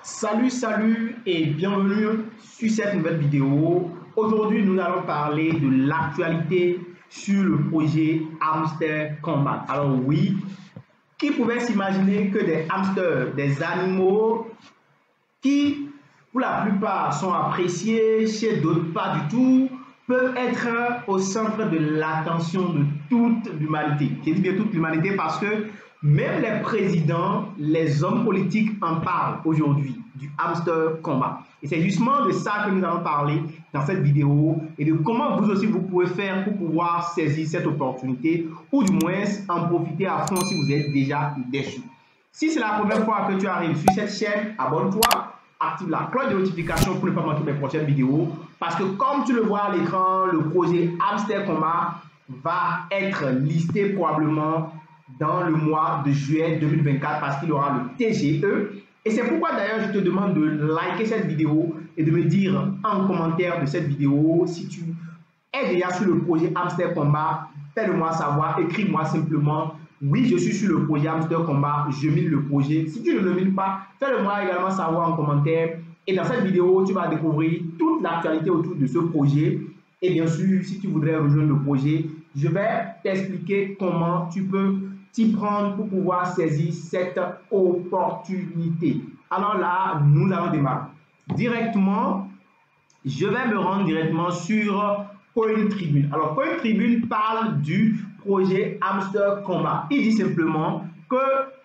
Salut et bienvenue sur cette nouvelle vidéo. Aujourd'hui, nous allons parler de l'actualité sur le projet Hamster Combat. Alors oui, qui pouvait s'imaginer que des hamsters, des animaux qui, pour la plupart, sont appréciés, chez d'autres pas du tout, peuvent être au centre de l'attention de toute l'humanité. Je dis bien toute l'humanité parce que même les présidents, les hommes politiques en parlent aujourd'hui, du hamster combat. Et c'est justement de ça que nous allons parler dans cette vidéo et de comment vous aussi vous pouvez faire pour pouvoir saisir cette opportunité ou du moins en profiter à fond si vous êtes déjà déçu. Si c'est la première fois que tu arrives sur cette chaîne, abonne-toi, active la cloche de notification pour ne pas manquer mes prochaines vidéos parce que comme tu le vois à l'écran, le projet Hamster Combat va être listé probablement dans le mois de juillet 2024 parce qu'il aura le TGE. Et c'est pourquoi d'ailleurs je te demande de liker cette vidéo et de me dire en commentaire de cette vidéo si tu es déjà sur le projet Hamster Combat. Fais-le-moi savoir, écris-moi simplement oui, je suis sur le projet Hamster Combat, je mine le projet. Si tu ne le mines pas, fais-le-moi également savoir en commentaire. Et dans cette vidéo, tu vas découvrir toute l'actualité autour de ce projet. Et bien sûr, si tu voudrais rejoindre le projet, je vais t'expliquer comment tu peux t'y prendre pour pouvoir saisir cette opportunité. Alors là, nous allons démarrer. Directement, je vais me rendre directement sur Coin Tribune. Alors, Coin Tribune parle du projet Hamster Combat. Il dit simplement que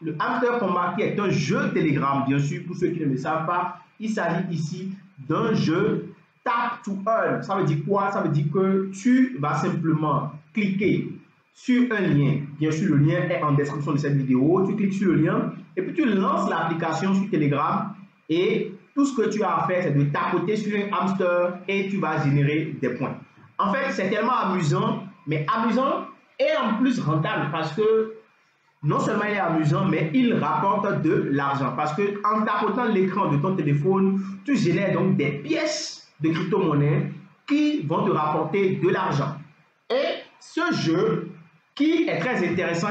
le Hamster Combat, qui est un jeu Telegram, bien sûr, pour ceux qui ne le savent pas, il s'agit ici d'un jeu Tap to Earn. Ça veut dire quoi? Ça veut dire que tu vas simplement cliquer sur un lien. Bien sûr, le lien est en description de cette vidéo. Tu cliques sur le lien et puis tu lances l'application sur Telegram et tout ce que tu as à faire, c'est de tapoter sur un hamster et tu vas générer des points. En fait, c'est tellement amusant, mais amusant et en plus rentable parce que non seulement il est amusant, mais il rapporte de l'argent. Parce que en tapotant l'écran de ton téléphone, tu génères donc des pièces de crypto-monnaie qui vont te rapporter de l'argent. Et ce jeu qui est très intéressant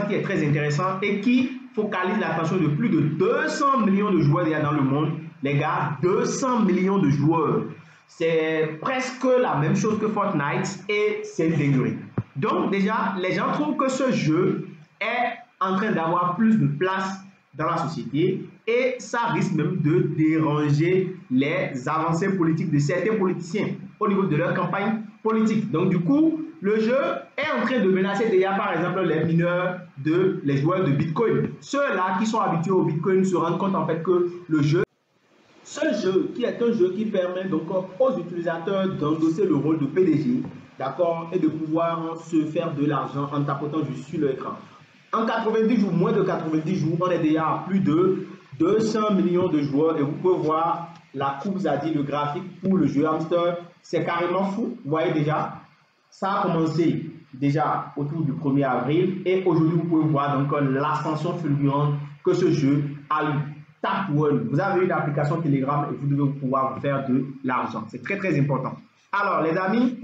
et qui focalise l'attention de plus de 200 millions de joueurs déjà dans le monde. Les gars, 200 millions de joueurs. C'est presque la même chose que Fortnite et c'est une dinguerie. Donc déjà, les gens trouvent que ce jeu est en train d'avoir plus de place dans la société et ça risque même de déranger les avancées politiques de certains politiciens au niveau de leur campagne politique. Donc du coup, le jeu est en train de menacer déjà par exemple les mineurs, les joueurs de Bitcoin. Ceux-là qui sont habitués au Bitcoin se rendent compte en fait que ce jeu qui est un jeu qui permet donc aux utilisateurs d'endosser le rôle de PDG, d'accord, et de pouvoir se faire de l'argent en tapotant juste sur l'écran. En 90 jours, moins de 90 jours, on est déjà à plus de 200 millions de joueurs et vous pouvez voir la courbe, c'est-à-dire le graphique pour le jeu Hamster, c'est carrément fou. Vous voyez déjà, ça a commencé déjà autour du 1er avril et aujourd'hui vous pouvez voir donc l'ascension fulgurante que ce jeu a eu. Tap One, vous avez une application Telegram et vous devez pouvoir vous faire de l'argent. C'est très important. Alors les amis,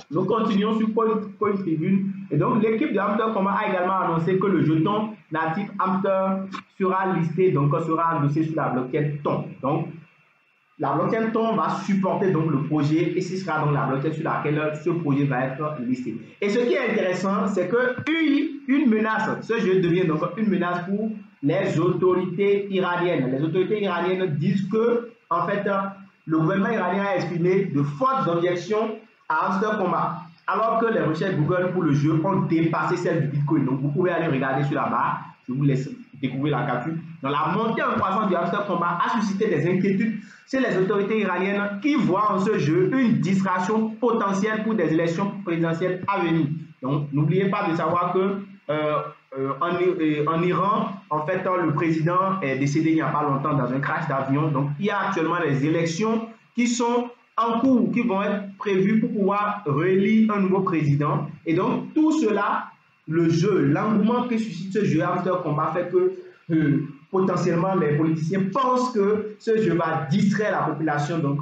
nous continuons sur Coin Tribune. Et donc l'équipe de Hamster Combat a également annoncé que le jeton natif Hamster sera listé, donc sera endossé sur la blockchain Ton. Donc la blockchain Ton va supporter donc le projet et ce sera donc la blockchain sur laquelle ce projet va être listé. Et ce qui est intéressant, c'est que une menace, ce jeu devient donc une menace pour les autorités iraniennes. Les autorités iraniennes disent que en fait le gouvernement iranien a exprimé de fortes objections à Hamster Combat, alors que les recherches Google pour le jeu ont dépassé celles du Bitcoin. Donc vous pouvez aller regarder sur la barre, je vous laisse découvrir la capture. Donc la montée en croissance du Hamster Combat a suscité des inquiétudes chez les autorités iraniennes qui voient en ce jeu une distraction potentielle pour des élections présidentielles à venir. Donc n'oubliez pas de savoir que en Iran, en fait, le président est décédé il n'y a pas longtemps dans un crash d'avion. Donc il y a actuellement des élections qui sont en cours, qui vont être prévues pour pouvoir réélire un nouveau président. Et donc, tout cela, le jeu, l'engouement que suscite ce jeu Hamster Combat fait que potentiellement les politiciens pensent que ce jeu va distraire la population donc,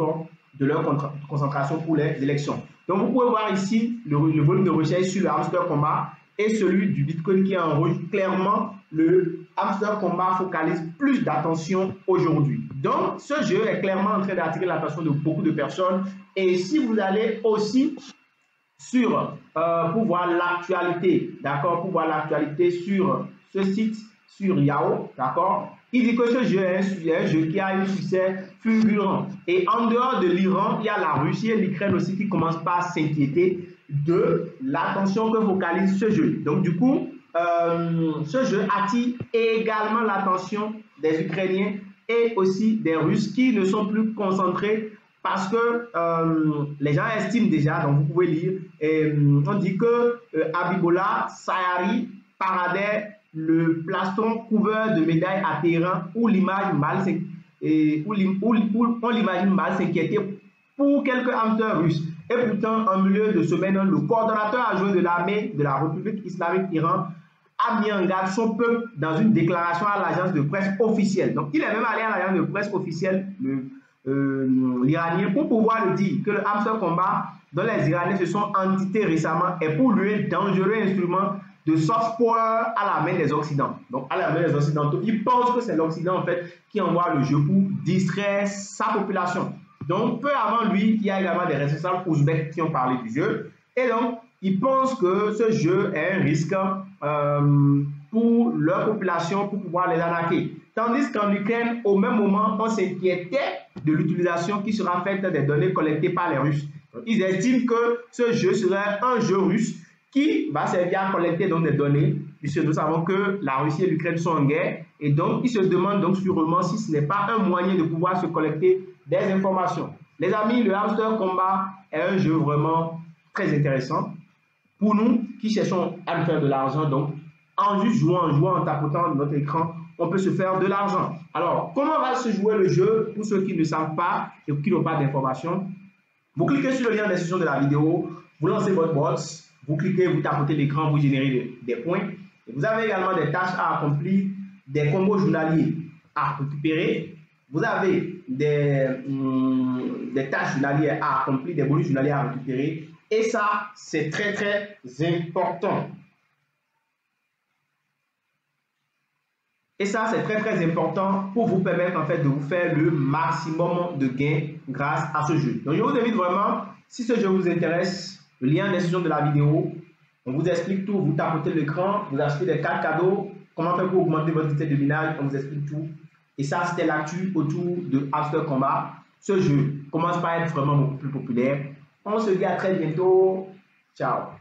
de leur concentration pour les élections. Donc, vous pouvez voir ici le volume de recherche sur le Hamster Combat et celui du Bitcoin qui enregistre clairement le Hamster Combat focalise plus d'attention aujourd'hui. Donc, ce jeu est clairement en train d'attirer l'attention de beaucoup de personnes. Et si vous allez aussi pour voir l'actualité, d'accord, pour voir l'actualité sur ce site, sur Yahoo, d'accord, il dit que ce jeu est un jeu qui a eu un succès fulgurant. Et en dehors de l'Iran, il y a la Russie et l'Ukraine aussi qui commencent par s'inquiéter de l'attention que focalise ce jeu. Donc du coup, ce jeu attire également l'attention des Ukrainiens et aussi des Russes qui ne sont plus concentrés parce que les gens estiment déjà, donc vous pouvez lire, on dit que Habibolla Sayari paradait le plastron couvert de médailles à Téhéran où l'image mal s'inquiétait pour quelques hamsters russes. Et pourtant, en milieu de semaine, le coordonnateur adjoint de l'armée de la République islamique d'Iran a mis en garde son peuple dans une déclaration à l'agence de presse officielle. Donc, il est même allé à l'agence de presse officielle, l'Iranien, pour pouvoir le dire que le hamster combat dont les Iraniens se sont entités récemment est pour lui un dangereux instrument de soft power à la main des Occidentaux. Donc, à la main des Occidentaux, ils pensent que c'est l'Occident, en fait, qui envoie le jeu pour distraire sa population. Donc, peu avant lui, il y a également des responsables ouzbeks qui ont parlé du jeu. Et donc, ils pensent que ce jeu est un risque pour leur population, pour pouvoir les arnaquer. Tandis qu'en Ukraine, au même moment, on s'inquiétait de l'utilisation qui sera faite des données collectées par les Russes. Donc, ils estiment que ce jeu serait un jeu russe qui va servir à collecter donc des données, puisque nous savons que la Russie et l'Ukraine sont en guerre, et donc ils se demandent donc sûrement si ce n'est pas un moyen de pouvoir se collecter des informations. Les amis, le Hamster Combat est un jeu vraiment très intéressant pour nous qui cherchons à nous faire de l'argent. Donc, en juste jouant, en tapotant notre écran, on peut se faire de l'argent. Alors, comment va se jouer le jeu pour ceux qui ne savent pas et qui n'ont pas d'informations? Vous cliquez sur le lien en description de la vidéo, vous lancez votre box, vous cliquez, vous tapotez l'écran, vous générez des points. Et vous avez également des tâches à accomplir, des combos journaliers à récupérer. Vous avez des tâches journalières à accomplir, des bonus journaliers à récupérer. Et ça, c'est très, très important. Et ça, c'est très, très important pour vous permettre, en fait, de vous faire le maximum de gains grâce à ce jeu. Donc, je vous invite vraiment, si ce jeu vous intéresse, le lien en description de la vidéo, on vous explique tout, vous tapotez l'écran, vous achetez des cartes cadeaux, comment faire pour augmenter votre vitesse de minage, on vous explique tout. Et ça, c'était l'actu autour de Hamster Combat. Ce jeu commence par être vraiment beaucoup plus populaire. On se dit à très bientôt. Ciao.